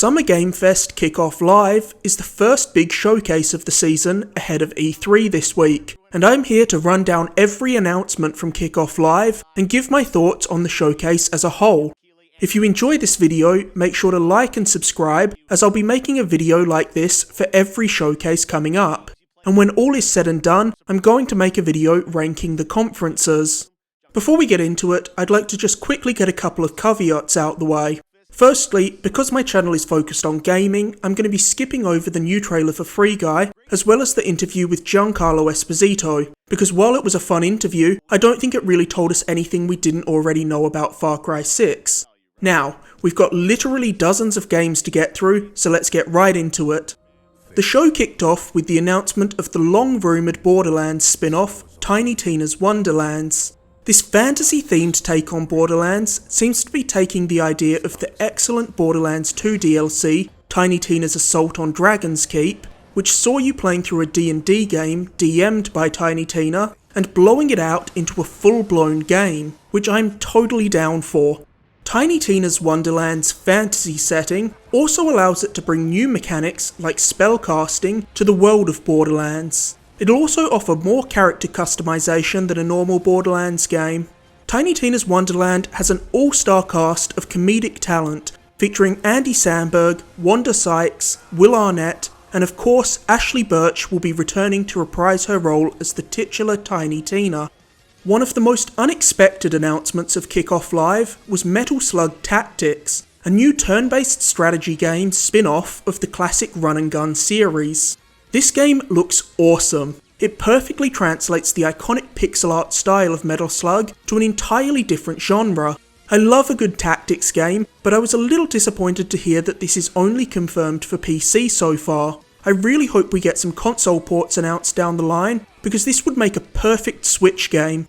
Summer Game Fest Kickoff Live is the first big showcase of the season ahead of E3 this week, and I'm here to run down every announcement from Kickoff Live and give my thoughts on the showcase as a whole. If you enjoy this video, make sure to like and subscribe, as I'll be making a video like this for every showcase coming up. And when all is said and done, I'm going to make a video ranking the conferences. Before we get into it, I'd like to just quickly get a couple of caveats out the way. Firstly, because my channel is focused on gaming, I'm going to be skipping over the new trailer for Free Guy, as well as the interview with Giancarlo Esposito, because while it was a fun interview, I don't think it really told us anything we didn't already know about Far Cry 6. Now, we've got literally dozens of games to get through, so let's get right into it. The show kicked off with the announcement of the long-rumoured Borderlands spin-off, Tiny Tina's Wonderlands. This fantasy-themed take on Borderlands seems to be taking the idea of the excellent Borderlands 2 DLC, Tiny Tina's Assault on Dragon's Keep, which saw you playing through a D&D game DM'd by Tiny Tina, and blowing it out into a full-blown game, which I'm totally down for. Tiny Tina's Wonderland's fantasy setting also allows it to bring new mechanics like spellcasting to the world of Borderlands. It'll also offer more character customization than a normal Borderlands game. Tiny Tina's Wonderland has an all-star cast of comedic talent, featuring Andy Samberg, Wanda Sykes, Will Arnett, and of course Ashley Birch will be returning to reprise her role as the titular Tiny Tina. One of the most unexpected announcements of Kickoff Live was Metal Slug Tactics, a new turn-based strategy game spin-off of the classic run-and-gun series. This game looks awesome. It perfectly translates the iconic pixel art style of Metal Slug to an entirely different genre. I love a good tactics game, but I was a little disappointed to hear that this is only confirmed for PC so far. I really hope we get some console ports announced down the line, because this would make a perfect Switch game.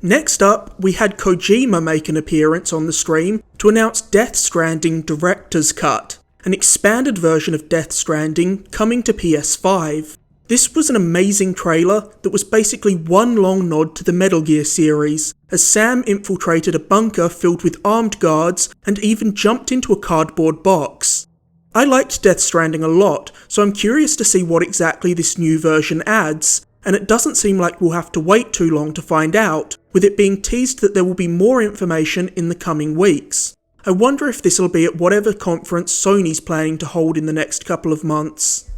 Next up, we had Kojima make an appearance on the stream to announce Death Stranding Director's Cut, an expanded version of Death Stranding coming to PS5. This was an amazing trailer that was basically one long nod to the Metal Gear series, as Sam infiltrated a bunker filled with armed guards and even jumped into a cardboard box. I liked Death Stranding a lot, so I'm curious to see what exactly this new version adds, and it doesn't seem like we'll have to wait too long to find out, with it being teased that there will be more information in the coming weeks. I wonder if this will be at whatever conference Sony's planning to hold in the next couple of months.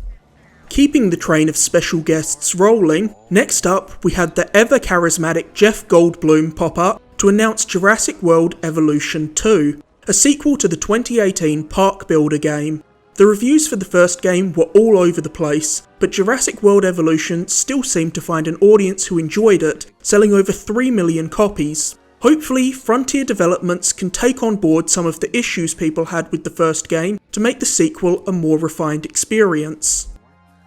Keeping the train of special guests rolling, next up we had the ever-charismatic Jeff Goldblum pop up to announce Jurassic World Evolution 2, a sequel to the 2018 Park Builder game. The reviews for the first game were all over the place, but Jurassic World Evolution still seemed to find an audience who enjoyed it, selling over 3 million copies. Hopefully, Frontier Developments can take on board some of the issues people had with the first game to make the sequel a more refined experience.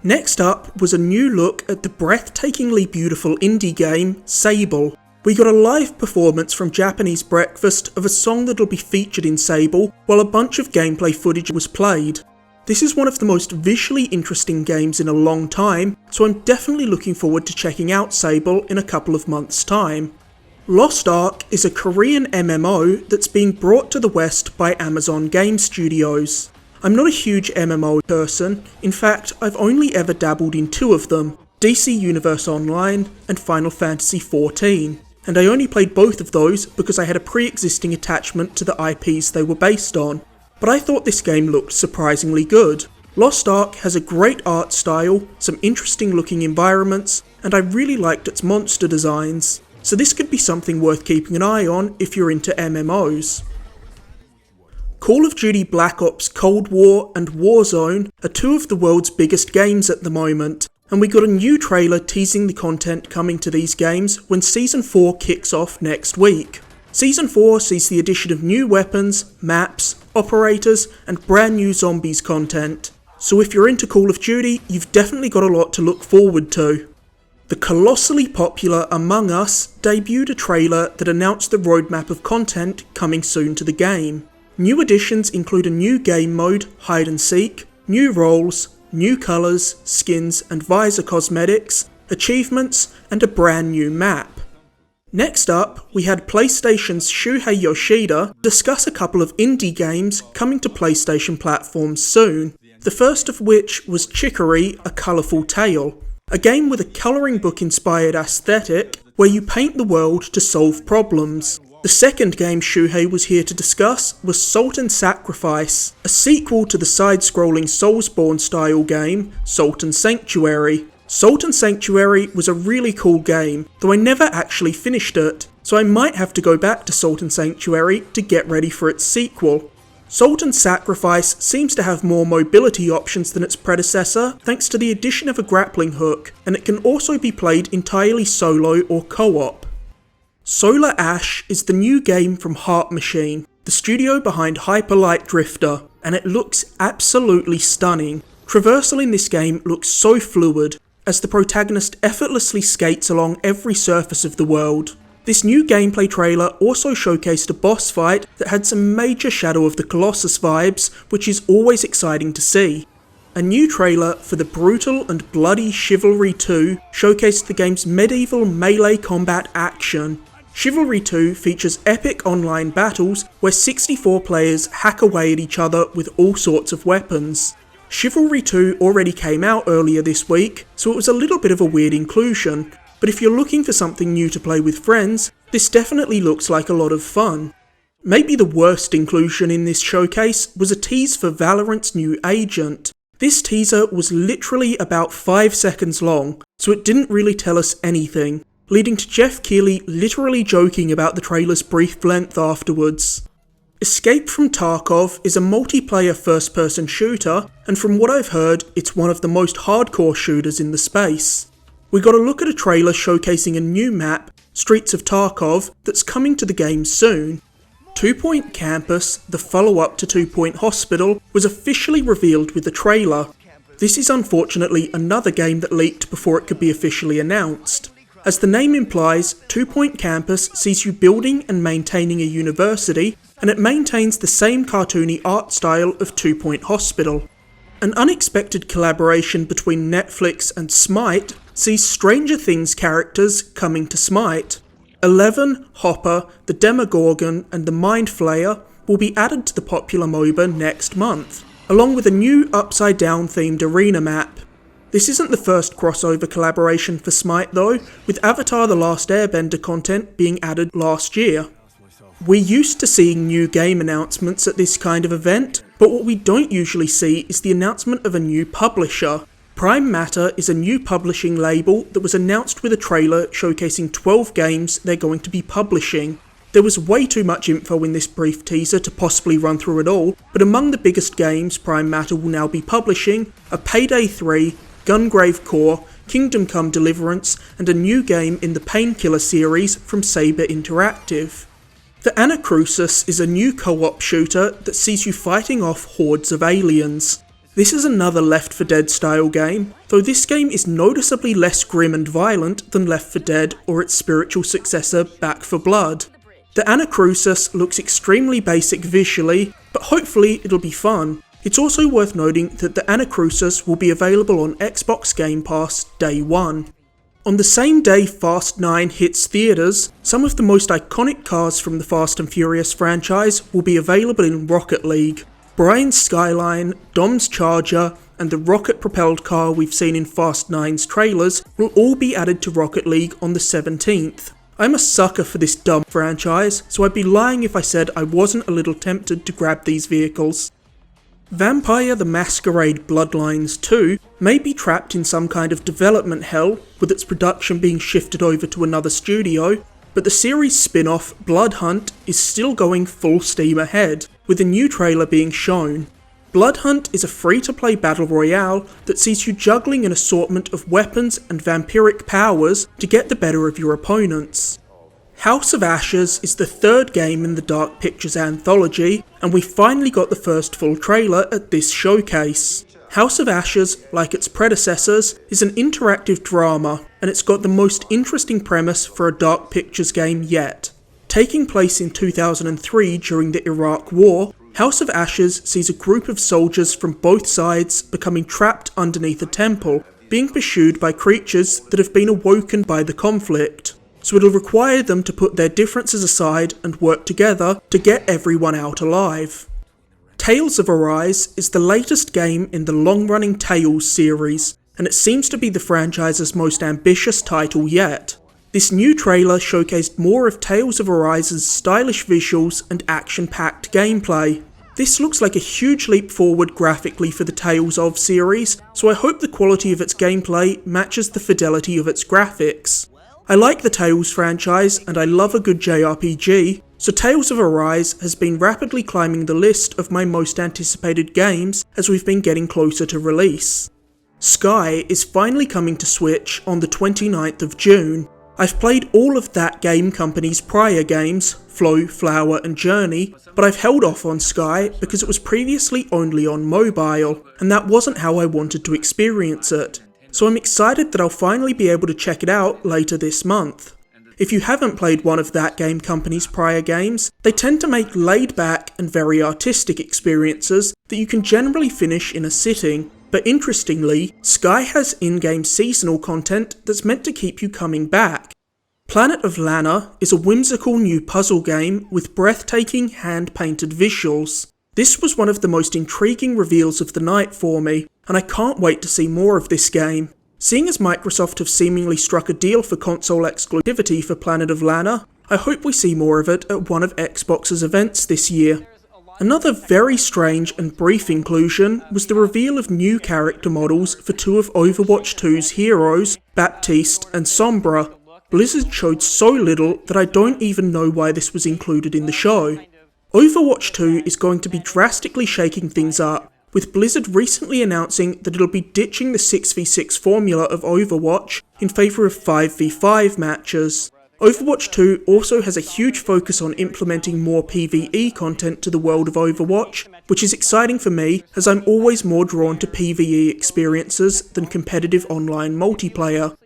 Next up was a new look at the breathtakingly beautiful indie game, Sable. We got a live performance from Japanese Breakfast of a song that'll be featured in Sable, while a bunch of gameplay footage was played. This is one of the most visually interesting games in a long time, so I'm definitely looking forward to checking out Sable in a couple of months' time. Lost Ark is a Korean MMO that's being brought to the West by Amazon Game Studios. I'm not a huge MMO person, in fact I've only ever dabbled in two of them, DC Universe Online and Final Fantasy XIV, and I only played both of those because I had a pre-existing attachment to the IPs they were based on. But I thought this game looked surprisingly good. Lost Ark has a great art style, some interesting looking environments, and I really liked its monster designs. So this could be something worth keeping an eye on if you're into MMOs. Call of Duty Black Ops Cold War and Warzone are two of the world's biggest games at the moment, and we got a new trailer teasing the content coming to these games when Season 4 kicks off next week. Season 4 sees the addition of new weapons, maps, operators, and brand new zombies content. So if you're into Call of Duty, you've definitely got a lot to look forward to. The colossally popular Among Us debuted a trailer that announced the roadmap of content coming soon to the game. New additions include a new game mode, Hide and Seek, new roles, new colours, skins and visor cosmetics, achievements, and a brand new map. Next up, we had PlayStation's Shuhei Yoshida discuss a couple of indie games coming to PlayStation platforms soon, the first of which was Chivalry, A Colourful Tale, a game with a colouring book inspired aesthetic where you paint the world to solve problems. The second game Shuhei was here to discuss was Salt and Sacrifice, a sequel to the side-scrolling Soulsborne style game, Salt and Sanctuary. Salt and Sanctuary was a really cool game, though I never actually finished it, so I might have to go back to Salt and Sanctuary to get ready for its sequel. Salt and Sacrifice seems to have more mobility options than its predecessor thanks to the addition of a grappling hook, and it can also be played entirely solo or co-op. Solar Ash is the new game from Heart Machine, the studio behind Hyper Light Drifter, and it looks absolutely stunning. Traversal in this game looks so fluid, as the protagonist effortlessly skates along every surface of the world. This new gameplay trailer also showcased a boss fight that had some major Shadow of the Colossus vibes, which is always exciting to see. A new trailer for the brutal and bloody Chivalry 2 showcased the game's medieval melee combat action. Chivalry 2 features epic online battles where 64 players hack away at each other with all sorts of weapons. Chivalry 2 already came out earlier this week, so it was a little bit of a weird inclusion, but if you're looking for something new to play with friends, this definitely looks like a lot of fun. Maybe the worst inclusion in this showcase was a tease for Valorant's new agent. This teaser was literally about 5 seconds long, so it didn't really tell us anything, leading to Jeff Keighley literally joking about the trailer's brief length afterwards. Escape from Tarkov is a multiplayer first-person shooter, and from what I've heard, it's one of the most hardcore shooters in the space. We got a look at a trailer showcasing a new map, Streets of Tarkov, that's coming to the game soon. 2 Point Campus, the follow-up to 2 Point Hospital, was officially revealed with the trailer. This is unfortunately another game that leaked before it could be officially announced. As the name implies, 2 Point Campus sees you building and maintaining a university, and it maintains the same cartoony art style of 2 Point Hospital. An unexpected collaboration between Netflix and Smite sees Stranger Things characters coming to Smite. 11, Hopper, the Demogorgon and the Mind Flayer will be added to the popular MOBA next month, along with a new Upside Down themed arena map. This isn't the first crossover collaboration for Smite though, with Avatar The Last Airbender content being added last year. We're used to seeing new game announcements at this kind of event, but what we don't usually see is the announcement of a new publisher. Prime Matter is a new publishing label that was announced with a trailer showcasing 12 games they're going to be publishing. There was way too much info in this brief teaser to possibly run through it all, but among the biggest games Prime Matter will now be publishing are Payday 3, Gungrave Core, Kingdom Come Deliverance, and a new game in the Painkiller series from Saber Interactive. The Anachrosis is a new co-op shooter that sees you fighting off hordes of aliens. This is another Left 4 Dead style game, though this game is noticeably less grim and violent than Left 4 Dead or its spiritual successor Back 4 Blood. The Anachrosis looks extremely basic visually, but hopefully it'll be fun. It's also worth noting that the Anachrosis will be available on Xbox Game Pass day 1. On the same day Fast 9 hits theatres, some of the most iconic cars from the Fast and Furious franchise will be available in Rocket League. Brian's Skyline, Dom's Charger, and the rocket-propelled car we've seen in Fast 9's trailers will all be added to Rocket League on the 17th. I'm a sucker for this dumb franchise, so I'd be lying if I said I wasn't a little tempted to grab these vehicles. Vampire the Masquerade Bloodlines 2 may be trapped in some kind of development hell, with its production being shifted over to another studio, but the series spin-off Blood Hunt is still going full steam ahead, with a new trailer being shown. Blood Hunt is a free-to-play battle royale that sees you juggling an assortment of weapons and vampiric powers to get the better of your opponents. House of Ashes is the third game in the Dark Pictures anthology, and we finally got the first full trailer at this showcase. House of Ashes, like its predecessors, is an interactive drama, and it's got the most interesting premise for a Dark Pictures game yet. Taking place in 2003 during the Iraq War, House of Ashes sees a group of soldiers from both sides becoming trapped underneath a temple, being pursued by creatures that have been awoken by the conflict. so it'll require them to put their differences aside and work together to get everyone out alive. Tales of Arise is the latest game in the long-running Tales series, and it seems to be the franchise's most ambitious title yet. This new trailer showcased more of Tales of Arise's stylish visuals and action-packed gameplay. This looks like a huge leap forward graphically for the Tales of series, so I hope the quality of its gameplay matches the fidelity of its graphics. I like the Tales franchise and I love a good JRPG, so Tales of Arise has been rapidly climbing the list of my most anticipated games as we've been getting closer to release. Sky is finally coming to Switch on the 29th of June. I've played all of that game company's prior games, Flow, Flower and Journey, but I've held off on Sky because it was previously only on mobile, and that wasn't how I wanted to experience it. So I'm excited that I'll finally be able to check it out later this month. If you haven't played one of that game company's prior games, they tend to make laid back and very artistic experiences that you can generally finish in a sitting. But interestingly, Sky has in-game seasonal content that's meant to keep you coming back. Planet of Lana is a whimsical new puzzle game with breathtaking hand-painted visuals. This was one of the most intriguing reveals of the night for me, and I can't wait to see more of this game. Seeing as Microsoft have seemingly struck a deal for console exclusivity for Planet of Lana, I hope we see more of it at one of Xbox's events this year. Another very strange and brief inclusion was the reveal of new character models for two of Overwatch 2's heroes, Baptiste and Sombra. Blizzard showed so little that I don't even know why this was included in the show. Overwatch 2 is going to be drastically shaking things up, with Blizzard recently announcing that it'll be ditching the 6v6 formula of Overwatch in favour of 5v5 matches. Overwatch 2 also has a huge focus on implementing more PvE content to the world of Overwatch, which is exciting for me as I'm always more drawn to PvE experiences than competitive online multiplayer.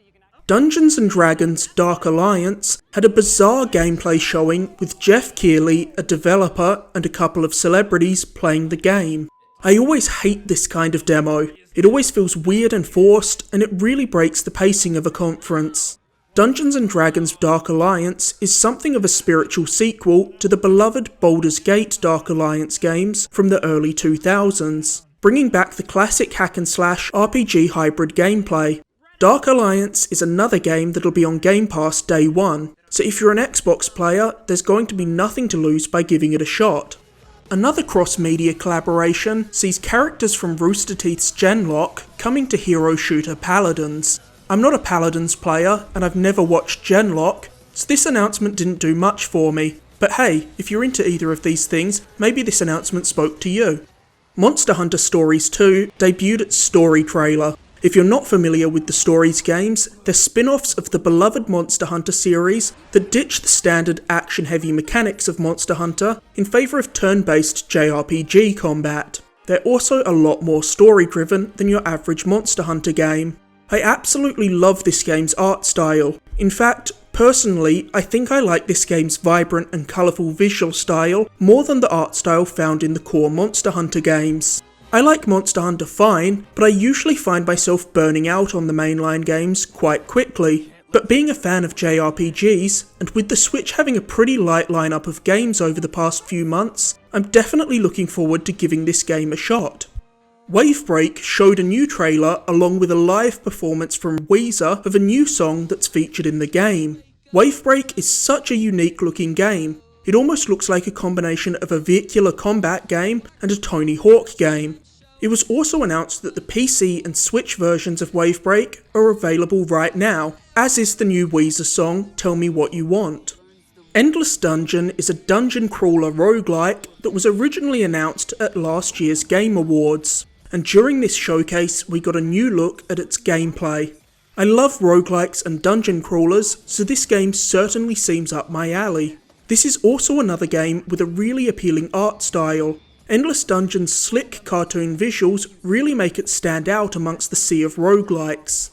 Dungeons & Dragons Dark Alliance had a bizarre gameplay showing with Jeff Keighley, a developer, and a couple of celebrities playing the game. I always hate this kind of demo. It always feels weird and forced, and it really breaks the pacing of a conference. Dungeons & Dragons Dark Alliance is something of a spiritual sequel to the beloved Baldur's Gate Dark Alliance games from the early 2000s, bringing back the classic hack-and-slash RPG hybrid gameplay. Dark Alliance is another game that'll be on Game Pass day one, so if you're an Xbox player, there's going to be nothing to lose by giving it a shot. Another cross-media collaboration sees characters from Rooster Teeth's Genlock coming to hero shooter Paladins. I'm not a Paladins player, and I've never watched Genlock, so this announcement didn't do much for me. But hey, if you're into either of these things, maybe this announcement spoke to you. Monster Hunter Stories 2 debuted its story trailer. If you're not familiar with the Stories games, they're spin-offs of the beloved Monster Hunter series that ditch the standard action-heavy mechanics of Monster Hunter in favour of turn-based JRPG combat. They're also a lot more story-driven than your average Monster Hunter game. I absolutely love this game's art style. In fact, personally, I think I like this game's vibrant and colourful visual style more than the art style found in the core Monster Hunter games. I like Monster Hunter fine, but I usually find myself burning out on the mainline games quite quickly. But being a fan of JRPGs, and with the Switch having a pretty light lineup of games over the past few months, I'm definitely looking forward to giving this game a shot. Wavebreak showed a new trailer along with a live performance from Weezer of a new song that's featured in the game. Wavebreak is such a unique looking game. It almost looks like a combination of a vehicular combat game and a Tony Hawk game. It was also announced that the PC and Switch versions of Wavebreak are available right now, as is the new Weezer song Tell Me What You Want. Endless Dungeon is a dungeon crawler roguelike that was originally announced at last year's Game Awards, and during this showcase we got a new look at its gameplay. I love roguelikes and dungeon crawlers, so this game certainly seems up my alley. This is also another game with a really appealing art style. Endless Dungeon's slick cartoon visuals really make it stand out amongst the sea of roguelikes.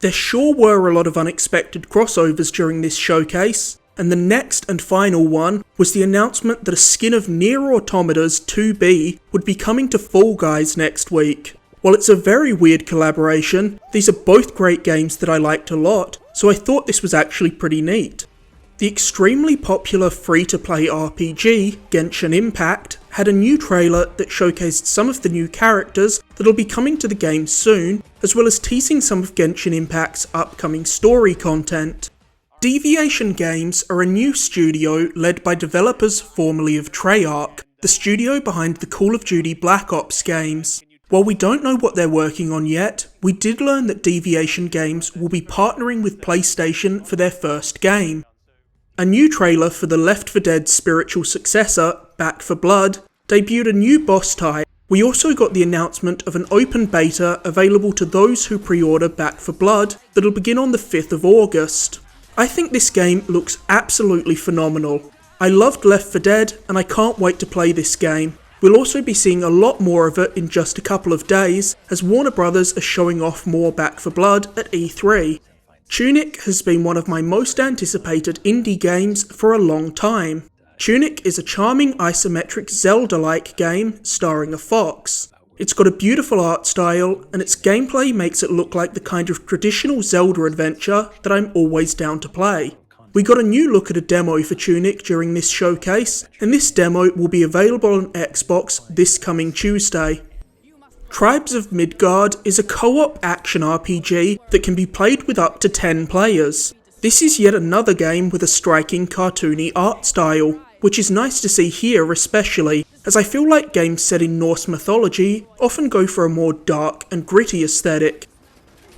There sure were a lot of unexpected crossovers during this showcase, and the next and final one was the announcement that a skin of Nier Automata's 2B would be coming to Fall Guys next week. While it's a very weird collaboration, these are both great games that I liked a lot, so I thought this was actually pretty neat. The extremely popular free-to-play RPG, Genshin Impact, had a new trailer that showcased some of the new characters that'll be coming to the game soon, as well as teasing some of Genshin Impact's upcoming story content. Deviation Games are a new studio led by developers formerly of Treyarch, the studio behind the Call of Duty Black Ops games. While we don't know what they're working on yet, we did learn that Deviation Games will be partnering with PlayStation for their first game. A new trailer for the Left 4 Dead spiritual successor, Back 4 Blood, debuted a new boss type. We also got the announcement of an open beta available to those who pre-order Back 4 Blood that'll begin on the 5th of August. I think this game looks absolutely phenomenal. I loved Left 4 Dead and I can't wait to play this game. We'll also be seeing a lot more of it in just a couple of days, as Warner Brothers are showing off more Back 4 Blood at E3. Tunic has been one of my most anticipated indie games for a long time. Tunic is a charming isometric Zelda-like game starring a fox. It's got a beautiful art style, and its gameplay makes it look like the kind of traditional Zelda adventure that I'm always down to play. We got a new look at a demo for Tunic during this showcase, and this demo will be available on Xbox this coming Tuesday. Tribes of Midgard is a co-op action RPG that can be played with up to 10 players. This is yet another game with a striking cartoony art style, which is nice to see here especially, as I feel like games set in Norse mythology often go for a more dark and gritty aesthetic.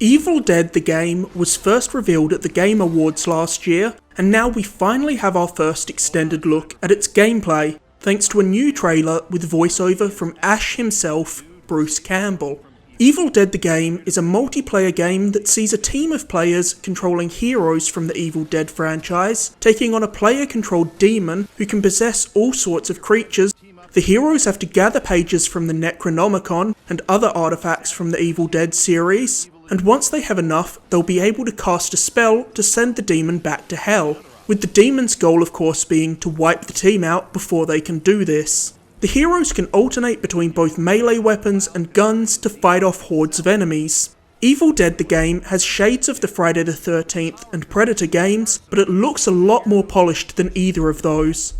Evil Dead the game was first revealed at the Game Awards last year, and now we finally have our first extended look at its gameplay, thanks to a new trailer with voiceover from Ash himself, Bruce Campbell. Evil Dead the game is a multiplayer game that sees a team of players controlling heroes from the Evil Dead franchise, taking on a player-controlled demon who can possess all sorts of creatures. The heroes have to gather pages from the Necronomicon and other artifacts from the Evil Dead series, and once they have enough, they'll be able to cast a spell to send the demon back to hell, with the demon's goal of course being to wipe the team out before they can do this. The heroes can alternate between both melee weapons and guns to fight off hordes of enemies. Evil Dead the game has shades of the Friday the 13th and Predator games, but it looks a lot more polished than either of those.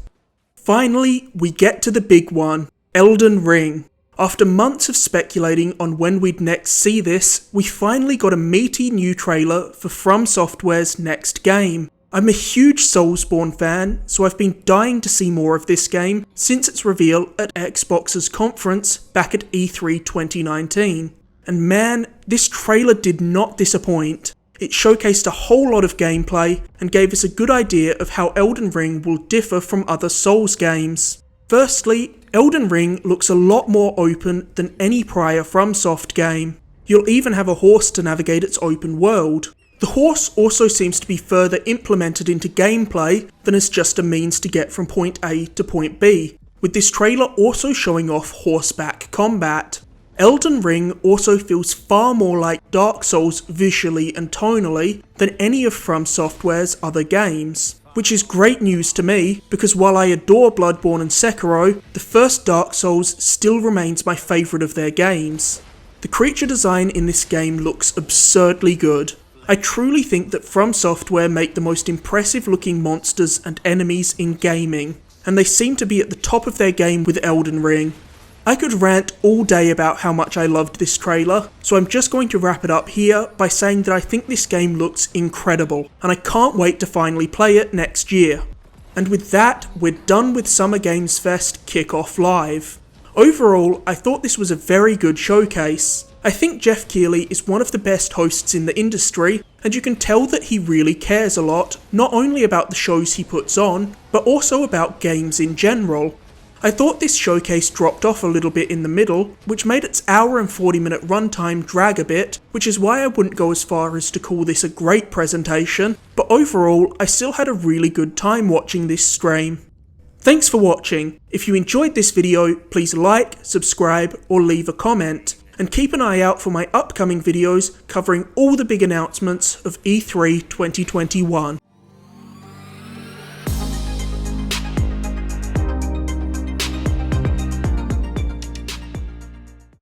Finally, we get to the big one, Elden Ring. After months of speculating on when we'd next see this, we finally got a meaty new trailer for From Software's next game. I'm a huge Soulsborne fan, so I've been dying to see more of this game since its reveal at Xbox's conference back at E3 2019. And man, this trailer did not disappoint. It showcased a whole lot of gameplay and gave us a good idea of how Elden Ring will differ from other Souls games. Firstly, Elden Ring looks a lot more open than any prior FromSoft game. You'll even have a horse to navigate its open world. The horse also seems to be further implemented into gameplay than as just a means to get from point A to point B, with this trailer also showing off horseback combat. Elden Ring also feels far more like Dark Souls visually and tonally than any of From Software's other games, which is great news to me because while I adore Bloodborne and Sekiro, the first Dark Souls still remains my favourite of their games. The creature design in this game looks absurdly good. I truly think that From Software make the most impressive looking monsters and enemies in gaming, and they seem to be at the top of their game with Elden Ring. I could rant all day about how much I loved this trailer, so I'm just going to wrap it up here by saying that I think this game looks incredible, and I can't wait to finally play it next year. And with that, we're done with Summer Games Fest Kickoff Live. Overall, I thought this was a very good showcase. I think Jeff Keighley is one of the best hosts in the industry, and you can tell that he really cares a lot, not only about the shows he puts on, but also about games in general. I thought this showcase dropped off a little bit in the middle, which made its hour and 40-minute runtime drag a bit, which is why I wouldn't go as far as to call this a great presentation, but overall, I still had a really good time watching this stream. Thanks for watching. If you enjoyed this video, please like, subscribe, or leave a comment. And keep an eye out for my upcoming videos covering all the big announcements of E3 2021.